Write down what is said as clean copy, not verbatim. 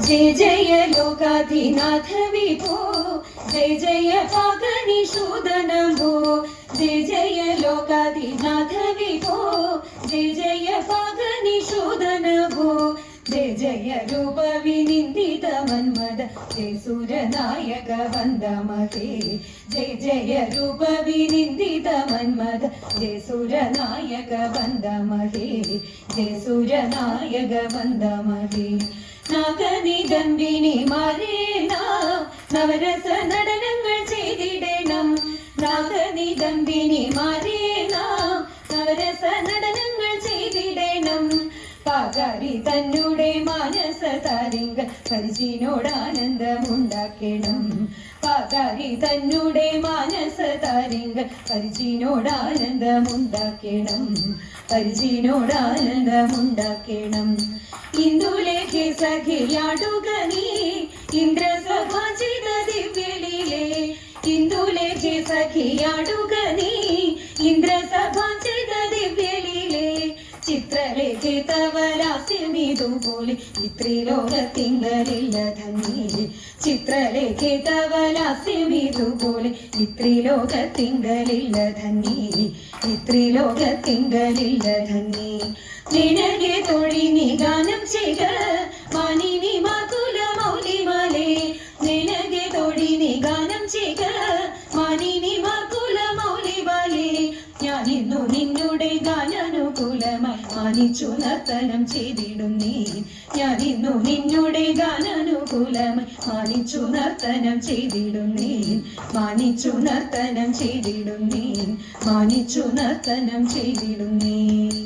जय जय लोकाधिनाथ विभो, जय जय पागनिषूदन भो, जय जय लोकाधिनाथ विभो, जय जय पागनिषूदन भो, जय जय रूप विनिन्दित मन्मद, जय सूरनायक वन्दमहे, जय जय रूप विनिन्दित मन्मद, जय सूरनायक वन्दमहे, जय सूरनायक वन्दमहे. നാഗനിദംബിനി മാരേണം, നവരസ നടനങ്ങൾ ചെയ്തിടണം. നാഗനിദംബിനി മാരേണം, നവരസ നടനങ്ങൾ ചെയ്തിടണം. പാകാരി തന്നെ മാനസ താരിങ്ക പരിചിനോട് ആനന്ദമുണ്ടാക്കണം. പാകാരി തന്നെ മാനസ താരിങ്ക പരിചിനോട് ആനന്ദമുണ്ടാക്കണം. പരിചിനോട് ആനന്ദമുണ്ടാക്കണം. ഇന്ദുലേഖെ സഖിയാടുക നീ ഇന്ദ്രസഭാചിത ദിവ്യലീലേ. ഇന്ദുലേഖെ സഖിയാടുക നീ ഇന്ദ്രസഭാചിത ദിവ്യലീലേ. ചിത്രലേഖെ തവ ലാസ്യമിതുപോലെ ഇത്രിലോകത്തിങ്കലില്ല ധന്യേ. ചിത്രലേഖെ തവ ലാസ്യമിതുപോലെ ഇത്രിലോകത്തിങ്കലില്ല ധന്യേ. ഇത്രിലോകത്തിങ്കലില്ല ധന്യേ. നിനಗೆ തൊഴിനി ഗാനം ചെയ്ക മാനിനി മാകുല മൗലിമാലേ. നിനಗೆ തൊഴിനി ഗാനം ചെയ്ക മാനിനി മാകുല മൗലിമാലേ. ഞാനിന്നു നിന്നുടെ ഗാനാനുകൂലമായി മാനിച്ചു നർത്തനം ചെയ്തിടുന്നേ. ഞാനിന്നു നിന്നുടെ ഗാനാനുകൂലമായി മാനിച്ചു നർത്തനം ചെയ്തിടുന്നേ. മാനിച്ചു നർത്തനം ചെയ്തിടുന്നേ. മാനിച്ചു നർത്തനം ചെയ്തിടുന്നേ.